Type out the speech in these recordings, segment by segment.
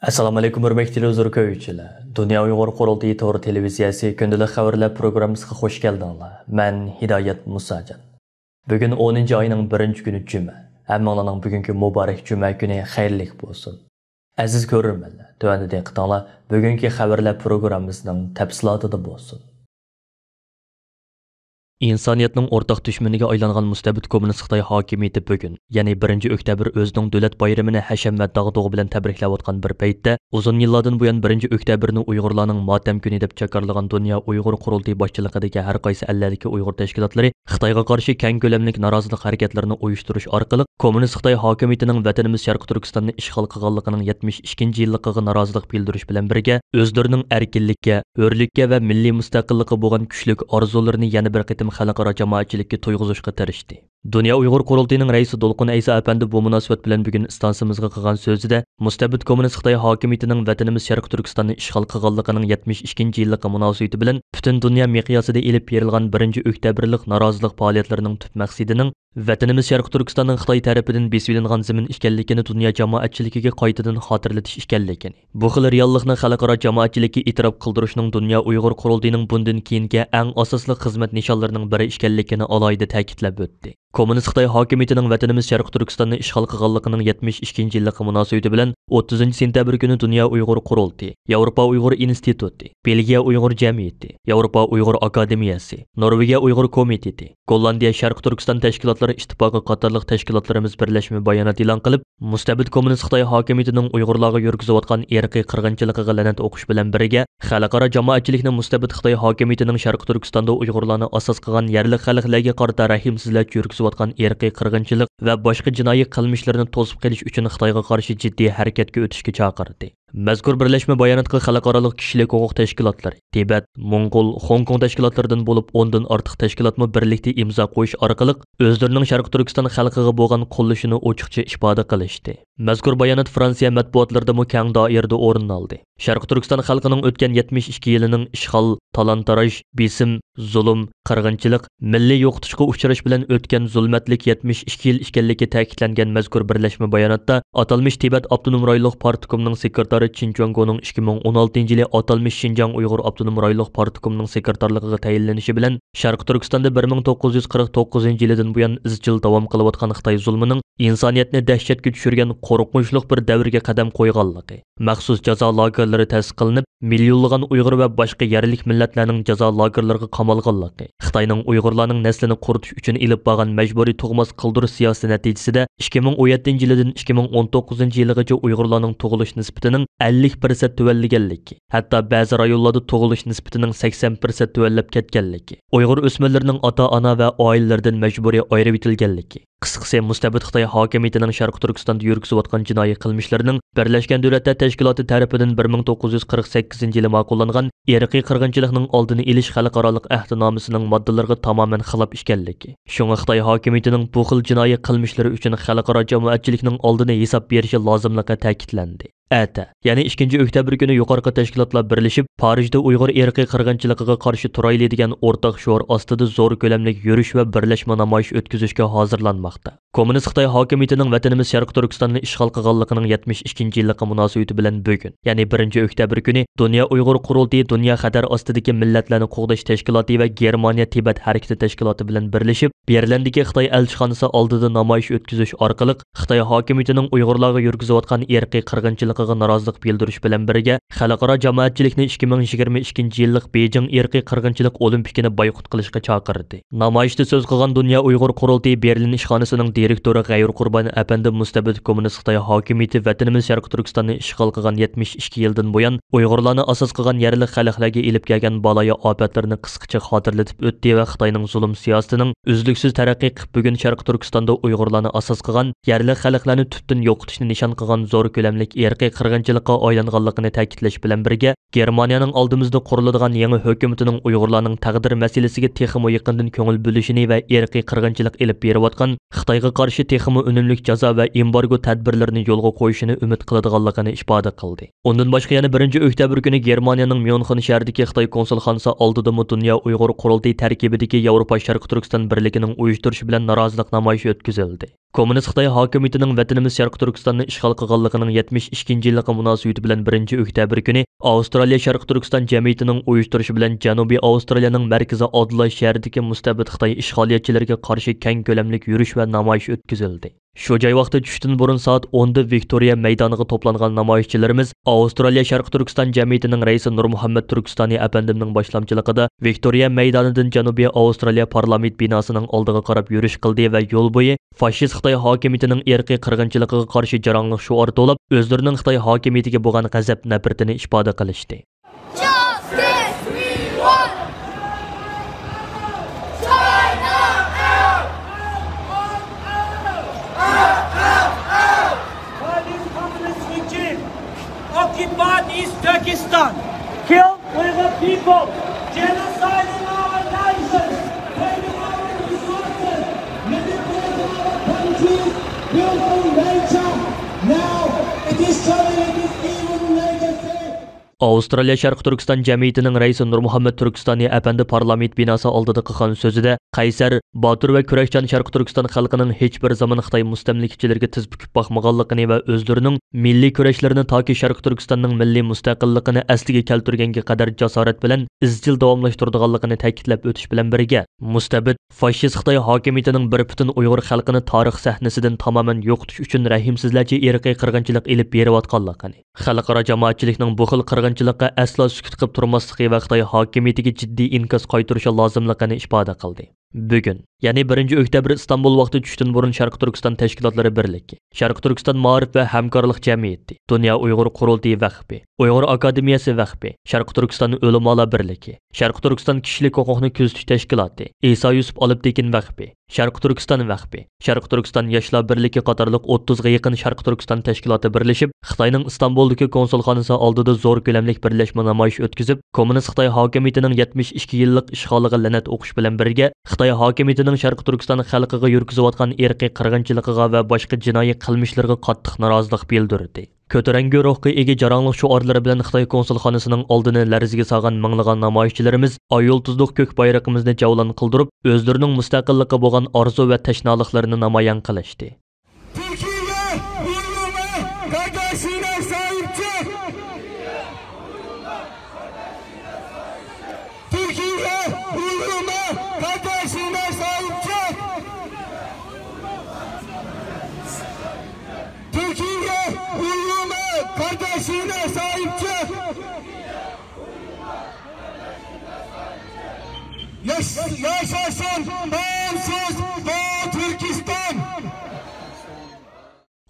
Assalomu alaykum hurmatli televideniyechilar. Dunyo Uyg'ur qurultiyi to'g'ri televiziyasi kundalik xabarlar programmasiga xush keldinglar. Men Hidoyat Musajon. Bugun 10-oyning 1-kuni juma. Hammalarning bugungi muborak juma kuni xayrli bo'lsin. Aziz ko'ruvchilar, tuvanda diqqatinglar bugungi xabarlar programmasining tafsilotida bo'lsin. İnsaniyetning o'rtaq dushmaniga aylangan mustabid kommunist Xitoy hokimiyati bugun, ya'ni 1-oktyabr o'zining davlat bayramini hasham va dag'dug'i bilan tabriklayotgan bir paytda, uzun yillardan buyon 1-oktyabrni Uyg'urlarning motam kuni deb chakarlagan Dunyo Uyg'ur qurultiyi boshchiligidagi har qaysi allardagi Uyg'ur tashkilotlari Xitoyga qarshi keng ko'lamli norozilik harakatlarini uyushtirish orqali kommunist Xitoy hokimiyatining vatanimiz Sharq Turkistonni ishg'ol qilganligining 72-yilligiga norozilik bildirish bilan birga o'zlarining erkinlikka, hurlikka va milliy mustaqillikka bo'lgan kuchli orzularini yana bir qitim xalqaro jamoatchilikka to'yg'izishga tirishdi. Dunyo Uyg'ur qurultiyining raisi Dolqun Aysa apandi bu munosabat bilan bugun istansimizga qilgan so'zida mustabid kommunist Xitoy hokimiyatining vatanimiz Sharq Turkistonni ishg'ol qilganligining 72-yilligi munosabati bilan butun dunyo miqyosida elib berilgan 1-oktyabrlik norozilik faoliyatlarining tub maqsadining vatanimiz Sharq Turkistonning Xitoy tarafidan besilingan zamin ekanligini dunyo jamoatchiligiga qaytadan xotirlatish ekanligini, bu xil reallikni xalqaro jamoatchilikka e'tirof qildirishning Dunyo Uyg'ur qurultiyining bundan keyingi eng asosli xizmat nishonlarining biri ekanligini alohida ta'kidlab o'tdi. Kommunist Xitoy hokimiyatining vatanimiz Sharq Turkistonni ishg'ol qilganligining 72-yilligi munosabati bilan 30-sentabr kuni Dunyo Uyg'ur qurultiyi, Yevropa Uyg'ur instituti, Belgiya Uyg'ur jamiyati, Yevropa Uyg'ur akademiyasi, Norvegiya Uyg'ur komiteti, Gollandiya Sharq Turkiston tashkilotlari ittifoqi qatorliq tashkilotlarimiz birlashma bayonot e'lon qilib, mustabid kommunist Xitoy hokimiyatining Uyg'urlarga yurgizayotgan irqiy qirg'inchiligiga la'nat o'qish bilan birga, xalqaro jamoatchilikni mustabid Xitoy hokimiyatining Sharq Turkistonda Uyg'urlarni asos qilgan yerli xalqlarga qarata rahimsizlik yurgizayotgan irqiy qirg'inchilik va boshqa jinoiy qilmishlarni to'sib qilish uchun Xitoyga qarshi jiddiy harakatga o'tishga chaqirdi. Mazkur birlashma bayonotga xalqaro kishilik huquq tashkilotlari, Tibet, Mongol, Hong Kong tashkilotlaridan bo'lib 10 dan ortiq tashkilotmi birlikda imzo qo'yish orqali o'zlarining Sharq Turkiston xalqiga bo'lgan qo'llashini ochiqcha ifoda qilishdi. Mazkur bayonot Fransiya matbuotlarida keng doirada o'rin oldi. Sharq Turkiston xalqining o'tgan 72 yilining ishg'ol, talon-taroj, besim, zulm, qirg'inchilik, milliy yo'qotishga uchrash bilan o'tgan zulmatlik 72 yil ekanligi ta'kidlangan mazkur birlashma bayonotda atalmish Tibet Avtonom rayonlik partikumining sekretari Chin Chuangoning 2016-yili atalmish Xinjiang Uyg'ur Avtonom rayonlik partikumining sekretarligiga tayinlanishi bilan Sharq Turkistonda 1949-yildan buyon izchil davom qilayotgan Xitoy zulmining insoniyatni dahshatga tushirgan qo'rqinchli bir davrga qadam qo'yganligi, maxsus jazo lagerlari ta'sis qilinib, millionlagan Uyg'ur va boshqa yerlik millatlarning jazo lagerlariga qamalganligi, Xitoyning Uyg'urlarning naslini quritish uchun ilib borgan majburiy tug'mas qildirish siyosati natijasida 2017-yildan 2019-yilgacha Uyg'urlarning tug'ilish nisbatining 50% tuvalliganligi, hatto ba'zi rayonlarda tug'ilish nisbatining 80% tuvallab ketganligi, Uyg'ur o'smirlarining ota-ona va oilalaridan majburiy ayirib etilganligi, qisqasi mustabid Xitoy hokimiyatining Sharq Turkistonda yurgizayotgan jinoiy qilmishlarining Birlashgan Davlatlar Tashkiloti tarafidan 1948-yili ma'qullangan irqiy qirg'inchilikning oldini olish xalqaro ahdnomasining moddalariga tamoman xilof ekanligi. Shunga Xitoy hokimiyatining bu xil jinoiy qilmishlari uchun xalqaro jamoatchilikning oldini hisob berishi lozimligi ta'kidlandi. Ya'ni 2-oktyabr kuni yuqorqi tashkilotlar birlashib Parijda Uyg'ur irqiy qirg'inchiligiga qarshi turayli degan o'rtaq shuur ostida zo'r ko'lamli yurish va birlashma namoyish o'tkazishga hozirlanmoqda. Kommunist Xitoy hokimiyatining vatanimiz Sharq Turkistonni ishg'ol qilganligining 72-yilligi munosabati bilan bugun, ya'ni 1-oktyabr kuni Dunyo Uyg'ur qurultiyi dunyo xatar ostidagi millatlarni qo'g'dash tashkiloti va Germaniya Tibet harakati tashkiloti bilan birlashib, Berlindagi Xitoy elchixonasi oldida namoyish o'tkazish orqali Xitoy hokimiyatining Uyg'urlarga yurgizayotgan irqiy qirg'inchilik norozilik bildirish bilan birga xalqaro jamoatchilikni 2022-yillik Beijing irqiy qirg'inchilik olimpikini boykot qilishga chaqirdi. Namoyishda so'z qilgan Dunyo Uyg'ur qurultiyi Berlin ishxonasining direktori G'ayur Qurbon apandi mustabid kommunist Xitoy hokimiyati vatanimiz Sharq Turkistonni ishg'ol qilgan 72 yildan buyon Uyg'urlarni asos qilgan yerli xalqlarga elib kelgan baloyi ofatlarni qisqacha xotirlatib o'tdi va Xitoyning zulm siyosatining uzluksiz taraqqiy qilib bugun Sharq Turkistonda Uyg'urlarni asos qilgan yerli xalqlarni tubdan yo'qotishni nishon qilgan zo'r ko'lamli irqiy qirg'inchilikqa aylanganligini ta'kidlash bilan birga, Germaniyaning oldimizda quriladigan yangi hukumatining Uyg'urlarning taqdir masalasiga texmo yaqindan ko'ngil bo'lishini va irqiy qirg'inchilik elib berayotgan Xitoyga qarshi texmo unumli jazo va embargo tadbirlarini yo'lga qo'yishini umid qiladiganligini ifoda qildi. Undan boshqa yana 1-oktyabr kuni Germaniyaning Myunxen shahridagi Xitoy konsulxonasi oldida Dunyo Uyg'ur qurultiyi tarkibidagi Yevropa Sharq Turkiston birligining uyushtirishi bilan norozilik namoyishi o'tkazildi. Kommunist Xitoy hokimiyatining vatanimiz Sharq Turkistonni ishg'ol qilganligining 72-yilligi munosabati bilan 1-oktyabr kuni Avstraliya Sharq Turkiston jamiyatining uyushtirishi bilan Janubiy Avstraliyaning markazi Adelaide shahridagi mustabid Xitoy ishg'oliyatchilariga qarshi keng ko'lamli yurish va namoyish o'tkazildi. Shu joy vaqti tushdan burun soat 10 da Viktoriya maydoniga to'plangan namoyishchilarimiz Avstraliya Sharq Turkiston jamiyatining raisi Nurmuhammad Turkistoniy apandimning boshlamchiligida Viktoriya maydonidan Janubiy Avstraliya parlament binosining oldiga qarab yurish qildi va yo'l bo'yi fashist Xitoy hokimiyatining irqiy qirg'inchiligiga qarshi jarangliq shuar to'lab, o'zlarining Xitoy hokimiyatiga bo'lgan g'azab nafratini ifoda qilishdi. Occupied East Turkestan, killed Uyghur people, genocide in our nation, taking our resources, manipulating our country, built on nature. Now it is turning against evil legacy. Avstraliya Sharq Turkiston jamiyatining raisi Nurmuhammad Turkistoniy apandi parlament binosi oldida qilgan so'zida Qaysar, Botur va kurashchan Sharq Turkiston xalqining hech bir zaman Xitoy mustamlikachilarga tiz bukib boqmaganligini va o'zlarining milliy kurashlarini toki Sharq Turkistonning milliy mustaqilligini asliga keltirganga qadar jasorat bilan izchil davomlashtirganligini ta'kidlab o'tish bilan birga, mustabid fashist Xitoy hokimiyatining bir butun Uyg'ur xalqini tarix sahnasidan tamoman yo'qotish uchun rahimsizlarcha irqiy qirg'inchilik elib berayotganligini, xalqaro jamoatchilikning bu xil qirg'inchilikqa aslo sukut qilib turmasligi va Xitoy hokimiyatiga jiddiy inkas qaytarishi lozimligini ifoda qildi. Bugun, ya'ni 1-oktyabr İstanbul vaqti tushdan burun Sharq Turkiston tashkilotlari birligi, Sharq Turkiston ma'rif va hamkorlik jamiyati, Dunyo Uyg'ur qurultiyi vaqfi, Uyg'ur akademiyasi vaqfi, Sharq Turkiston ulamolar birligi, Sharq Turkiston kishilik huquqni kuzatish tashkiloti, Iso Yusuf Olibtekin vaqfi, Sharq Turkiston vaqfi, Sharq Turkiston yoshlar birligi qatorliq 30 ga yaqin Sharq Turkiston tashkiloti birlashib, Xitoyning Istanbuldagi konsulxonasi oldida zo'r ko'lamli birlashma namoyish o'tkazib, kommunist Xitoy hokimiyatining 72 yillik ishg'oliga la'nat o'qish bilan birga Xitoy hokimiyatining Sharq Turkiston xalqiga yurgizayotgan irqiy qirg'inchiligiga va boshqa jinoiy qilmishlarga qattiq norozilik bildirdi. Ko'tarangi ruhga ega jarangliq shuarlari bilan Xitoy konsulxonasining oldini larziga solgan minglagan namoyishchilarimiz oy-yulduzlik ko'k bayrog'imizni javlan qildirib, o'zlarining mustaqillikka bo'lgan orzu va tashnoliqlarini namoyon qilishdi. Yaşasın bağımsız Doğu Türkistan.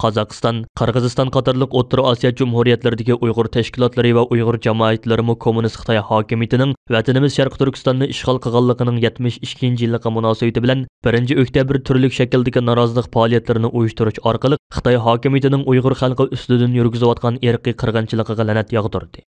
Qozog'iston, Qirg'iziston qatorliq O'rta Osiyo Jumhuriyatlaridagi Uyg'ur tashkilotlari va Uyg'ur jamoatlari kommunist Xitoy hokimiyatining vatanimiz Sharq Turkistonni ishg'ol qilganligining 72-yilligi munosabati bilan 1-oktyabr turli shakldagi norozilik faoliyatlarini uyushtirish orqali Xitoy hokimiyatining Uyg'ur xalqi ustidan yurgizayotgan irqiy qirg'inchiligiga la'nat yog'dirdi.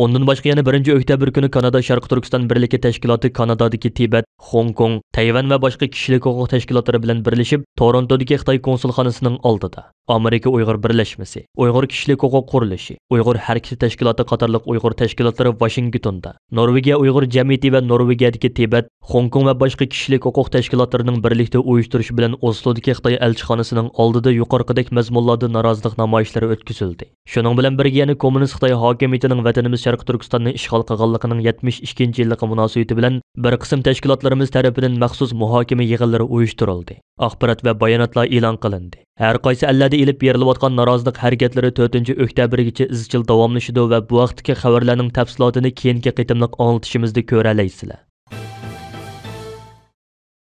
Ondan başqa yana 1-oktyabr kuni Kanada Sharq Turkiston birligi tashkiloti Kanadadagi Tibet, Hong Kong, Tayvan va boshqa kishilik huquq tashkilotlari bilan birlashib, Torontodagi Xitoy konsulxonasining oldida Amerika Uyg'ur birlashmasi, Uyg'ur kishilik huquq qurilishi, Uyg'ur harakati tashkiloti qatorliq Uyg'ur tashkilotlari Washingtonda, Norvegiya Uyg'ur jamiyati va Norvegiyadagi Tibet, Hong Kong va boshqa kishilik huquq tashkilotlarining birlikda uyushtirishi bilan Oslodagi Xitoy elchixonasining oldida yuqoridagi mazmunlarda norozilik namoyishlari o'tkazildi. Shuning bilan birga yana kommunist Xitoy hokimiyatining vatanimiz Sharq Turkistonni ishg'ol qilganligining 72-yilligi munosabati bilan bir qism tashkilotlarimiz tomonidan maxsus muhokama yig'inlari uyushtirildi. Axborot va bayonotlar e'lon qilindi. Har qaysi allarda ilib berilayotgan norozilik harakatlari 4-oktyabrgacha izchil davomlashadi va bu vaqtdagi xabarlarning tafsilotini keyingi qitimliq anglitishimizda ko'ra olasizlar.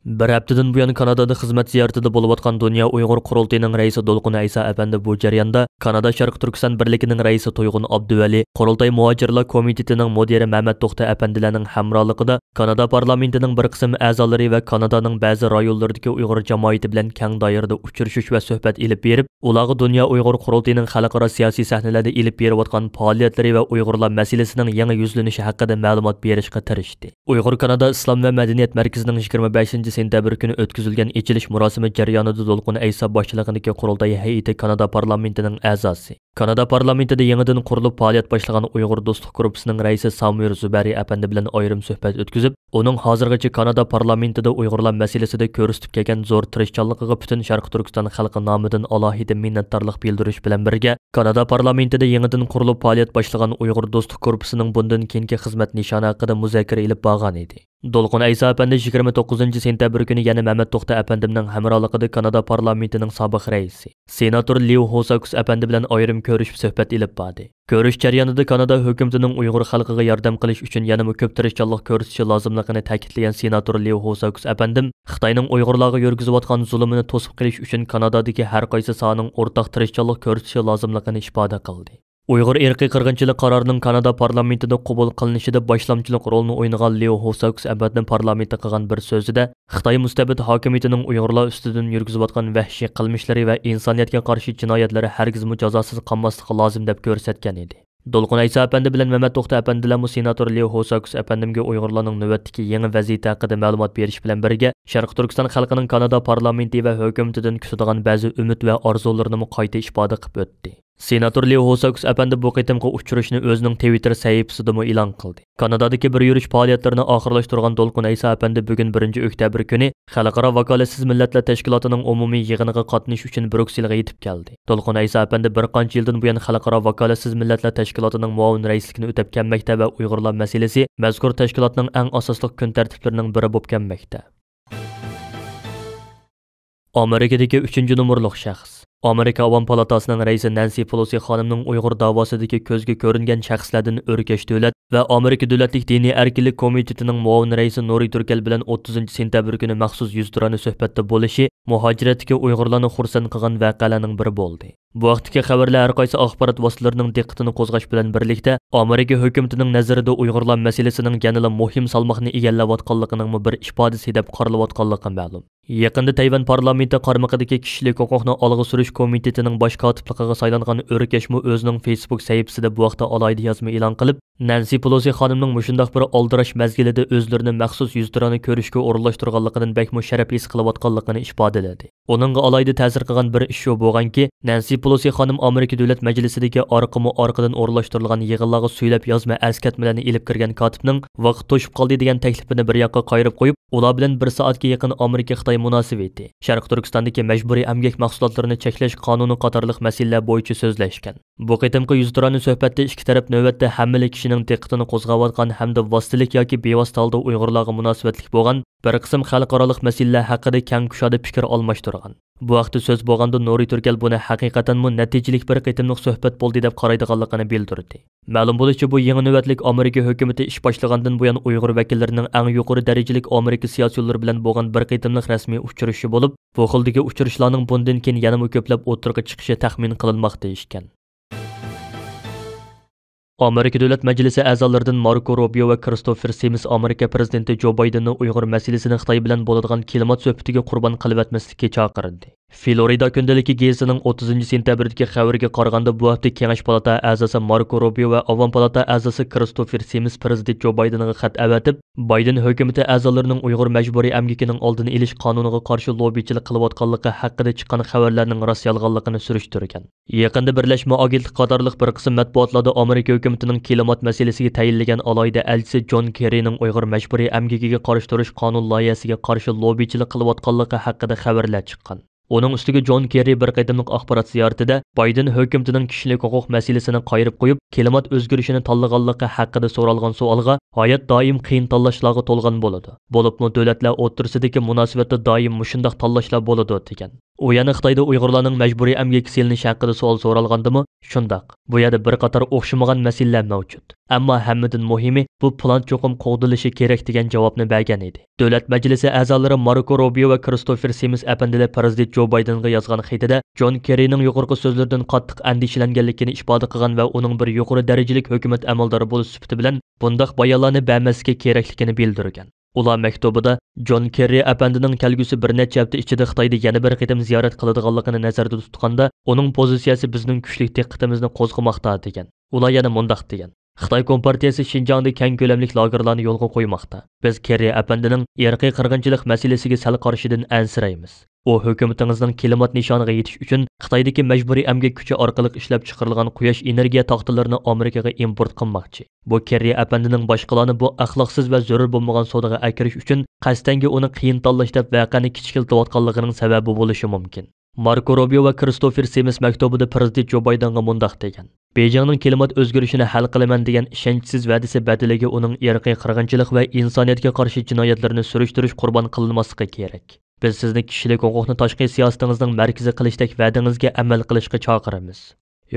Bir haftadan buyon Kanadada xizmat ziyoratida bo'layotgan Dunyo Uyg'ur qurultayining raisi Dolqun Aysa apandi bu jarayonda Kanada Sharq Turkiston birligining raisi To'yg'un Abduvali, qurultay muhojirlar komitetining mudiri Mehmet To'xta apandilarning hamrohligida Kanada parlamentining bir qism a'zolari va Kanadaning ba'zi rayonlaridagi Uyg'ur jamoati bilan keng doirada uchrashish va suhbat ilib berib, ularga Dunyo Uyg'ur qurultayining xalqaro siyosiy sahnalarda ilib berayotgan faoliyatlari va Uyg'urlar masalasining yangi yuzlanishi haqida ma'lumot berishga tirishdi. Uyg'ur Kanada Islom va madaniyat markazining 25 sentabr kuni o'tkazilgan ochilish murosimi jarayonida Dolqun Aysa boshchiligidagi qurultay hay'ati Kanada parlamentining a'zosi. Kanada parlamentida yangidan qurilib faoliyat boshlagan Uyg'ur do'stlik guruhining raisi Samir Zubari apandi bilan ayrim suhbat o'tkazib, uning hozirgacha Kanada parlamentida Uyg'urlar masalasida ko'rsatib kelgan zo'r tirishchanligiga butun Sharq Turkiston xalqi nomidan alohida minnatdorlik bildirish bilan birga, Kanada parlamentida yangidan qurilib faoliyat boshlagan Uyg'ur do'stlik guruhining bundan keyingi xizmat nishoni haqida muzokara ilib borgan edi. Dolqun Aysa apandi 29 sentabr kuni yana Mehmet To'xta apandimning hamrohligida Kanada parlamentining sobiq raisi, senator Liu Hosakus apandi bilan ayrim ko'rishib suhbat ilib bordi. Ko'rish jarayonida Kanada hukumatining Uyg'ur xalqiga yordam qilish uchun yanada ko'p tirishchanlik ko'rsatishi lozimligini ta'kidlagan senator Liu Hosakus apandim, Xitoyning Uyg'urlarga yurgizayotgan zulmini to'sib qilish uchun Kanadadagi har qaysi sohaning o'rtaq tirishchanlik ko'rsatishi lozimligini ifoda qildi. Uyg'ur irqiy qirg'inchilik qarorining Kanada parlamentida qabul qilinishida boshlamchilik rolini o'ynagan Liu Hosakus apandim parlamentda qilgan bir so'zida Xitoy mustabid hokimiyatining Uyg'urlar ustidan yurgizayotgan vahshiy qilmishlari va insoniyatga qarshi jinoyatlari hargizmi jazosiz qolmasligi lozim deb ko'rsatgan edi. Dolqun Aysa apandi bilan Mehmet To'xta apandilar senator Liu Hosakus apandimga Uyg'urlarning navbatdagi yangi vaziyati haqida ma'lumot berish bilan birga Sharq Turkiston xalqining Kanada parlamenti va hukumatidan kutadigan ba'zi umid va orzularini qayta ifoda qilib o'tdi. Senator Liu Hosakus apandi bu qitimqi uchrashni o'zining Twitter sahifasida e'lon qildi. Kanadadagi bir yurish faoliyatlarini oxirlashtirgan Dolqun Aysa apandi bugun 1 oktyabr kuni Xalqaro vakolatsiz millatlar tashkilotining umumiy yig'iniga qatnashish uchun Brukselga yetib keldi. Dolqun Aysa apandi bir qancha yildan buyon Xalqaro vakolatsiz millatlar tashkilotining muavin raisligini o'tab kelmoqda va Uyg'urlar masalasi mazkur tashkilotning eng asosli kun tartiblarining biri bo'lib kelmoqda. Amerikadagi 3-numurliq shaxs. Amerika Avam palatasining raisi Nancy Pelosi xonimning Uyg'ur da'vosidagi ko'zga ko'ringan shaxslardan o'rkash davlat va Amerika davlatlik diniy erkinlik komitetining muavin raisi Nuri Turkal bilan 30 sentabr kuni maxsus yuzturani suhbatda bo'lishi muhojiratga Uyg'urlarni xursand qilgan voqealarning biri bo'ldi. Bu vaqtdagi xabarlar har qaysi axborot vositalarining diqqatini qo'zg'ash bilan birlikda Amerika hukumatining nazarida Uyg'urlar masalasining yanada muhim salmoqni egallayotganligining bir ifodasi deb qaralayotganligi ma'lum. Yaqinda Tayvan parlamenti qarmog'idagi kishilik huquqni olg'a surish komitetining bosh kotibligiga saylangan o'rkashmi o'zining Facebook sahifasida bu vaqtda alohida yozma e'lon qilib, Nancy Pelosi xonimning mushundaq bir oldirash mazgilida o'zlarini maxsus yuzturani ko'rishga o'rinlashtirganligidan bakmu sharaf his qilayotganligini ifodaladi. Uningga alohida ta'sir qilgan bir ish shu bo'lganki, Nancy Pelosi xonim Amerika Davlat Majlisidagi orqadan o'rinlashtirilgan yig'inlarga so'ylab yozma askatmalarni ilib kirgan kotibning vaqt to'shib qoldi degan taklifini bir yoqqa qayirib qo'yib, ular bilan bir soatga yaqin Amerika Xitoy munosabati, Sharq Turkistondagi majburiy emgak mahsulotlarini cheklash qonuni qatorliq masalalar bo'yicha so'zlashgan. Bu qitimqi yuzturani suhbatda ikki taraf navbatda hammali kishining diqqatini qo'zg'ayotgan hamda vositalik yoki bevosita holda Uyg'urlarga munosabatlik bo'lgan bir qism xalqaroliq masalalar haqida keng kushoda fikr almashtirgan. Bu vaqtda so'z bo'lganda Nuri Turkal buni haqiqatanmi natijalik bir qitimliq suhbat bo'ldi deb qaraydiganligini bildirdi. Ma'lum bo'lishicha, bu yangi navbatlik Amerika hukumati ish boshlagandan buyon Uyg'ur vakillarining eng yuqori darajalik Amerika siyosiyonlari bilan bo'lgan bir qitimliq rasmiy uchrashuvi bo'lib, bu xildagi uchrashlarning bundan keyin yana ko'plab o'tirg'i chiqishi taxmin qilinmoqda ekan. Amerika Davlat Majlisi a'zolaridan Marco Rubio va Christopher Sims Amerika prezidenti Joe Bidenni Uyg'ur masalasini Xitoy bilan bo'ladigan klimat suhbatiga qurbon qilib chaqirdi. Florida kundaligi gazetining 30 sentabrdagi xabariga qaraganda bu hafta Kengash palata a'zosi Marco Rubio va Avam palata a'zosi Christopher Sims prezident Joe Bidenga xat avatib, Biden hukumati a'zolarining Uyg'ur majburiy emgakining oldini olish qonuniga qarshi lobbichilik qilayotganligi haqida chiqqan xabarlarning rost yolg'onligini surishtirgan. Yaqinda Birlashma agentlik qatorliq bir qism matbuotlarda Amerika hukumatining klimat masalasiga tayinlagan alohida elchisi John Kerryning Uyg'ur majburiy emgakiga qarshi turish qonun loyihasiga qarshi lobbichilik qilayotganligi haqida xabarlar chiqqan. Uning ustiga John Kerry bir qaydimliq axborot ziyoratida Biden hukumatining kishilik huquq masalasini qayirib qo'yib, klimat o'zgarishini tanlaganligi haqida so'ralgan savolga hayot doim qiyin tanlashlarga to'lgan bo'ladi. Bo'libmi davlatlar o'rtasidagi munosabatda doim mushundaq tanlashlar bo'ladi degan. U yana Xitoyda Uyg'urlarning majburiy emgak silinishi haqida savol so'ralgandimi? Shundaq. Bu yerda bir qator o'xshamagan masalalar mavjud. Ammo hammadan muhimi bu plan cho'qim qo'g'dilishi kerak degan javobni bergan edi. Davlat majlisi a'zolari Marco Rubio va Christopher Simmons apandilar prezident Joe Bidenga yozgan xatida John Kerryning yuqorqi so'zlaridan qattiq andishalanganligini ifoda qilgan va uning bir yuqori darajalik hukumat amaldori bo'lish sifati bilan bundaq bayonlarni bermaslikka kerakligini bildirgan. Ular maktubida John Kerry apandining kelgusi bir necha hafta ichida Xitoyda yana bir qitim ziyorat qiladiganligini nazarda tutganda, uning pozitsiyasi bizning kuchli diqqatimizni qo'zg'amoqda degan. Ular yana mundaq degan. Xitoy Kompartiyasi Xinjiangda keng ko'lamli lagerlarni yo'lga qo'ymoqda. Biz Kerry apandining irqiy qirg'inchilik masalasiga sal qarshidan ansiraymiz. U hukumatingizning klimat nishoniga yetish uchun Xitoydagi majburiy emgak kuchi orqali ishlab chiqarilgan quyosh energiya taxtalarini Amerikaga import qilmoqchi. Bu Kerry apandining boshqalarni bu axloqsiz va zarur bo'lmagan savdoga akirish uchun qasdanga uni qiyin tanlashda voqeani kichikiltayotganligining sababi bo'lishi mumkin. Marco Rubio va Christopher Simmons maktubida prezident Joe Bidenga mundaq degan. Beijingning klimat o'zgarishini hal qilaman degan ishonchsiz va'dasi badaliga uning irqiy qirg'inchilik va insoniyatga qarshi jinoyatlarini surishtirish qurbon qilinmasligi kerak. Biz sizni kishilik huquqni tashqi siyosatingizning markazi qilishdek va'dangizga amal qilishga chaqiramiz.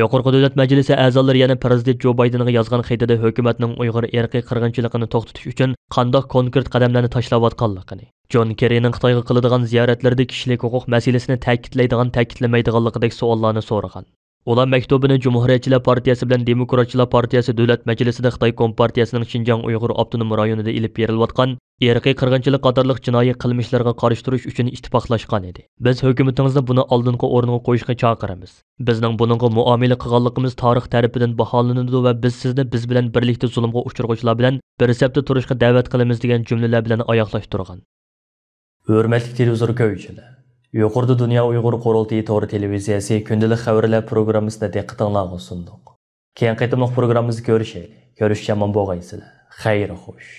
Yuqorqi davlat majlisi a'zolari yana prezident Joe Bidenga yozgan xatida hukumatning Uyg'ur irqiy qirg'inchiligini to'xtatish uchun qanday konkret qadamlarni tashlayotganligini, John Kerryning Xitoyga qiladigan ziyoratlarida kishilik huquq masalasini ta'kidlamaydiganligidek savollarni so'ragan. Ular maktubini Cumhuriyetçiler Partiyasi bilan Demokratchilar Partiyasi davlat majlisida Xitoy Kompartiyasining Xinjiang Uyg'ur avtonom rayonida ilib berilayotgan irqiy qirg'inchilik qatorliq jinoiy qilmishlarga qarshi turish uchun ittifoqlashgan edi. Biz hukumatingizni buni oldingi o'rniga qo'yishga chaqiramiz. Bizning buningga muomala qilganligimiz tarix tarafidan baholanadi va biz sizni biz bilan birlikda zulmga uchirg'uvchilar bilan bir safda turishga da'vat qilamiz degan jumlalar bilan oyoqlashtirgan. Hurmatli televizor ko'ruvchilar, yuqorida Dunyo Uyg'ur qurultiyi to'g'ri televiziyasi kundalik xabarlar programmasida diqqatingizga sundiq. Keyin qaytmoq programmamizni ko'rishaylik. Ko'rishcha man bo'lgaysizlar. Xayr xo'sh.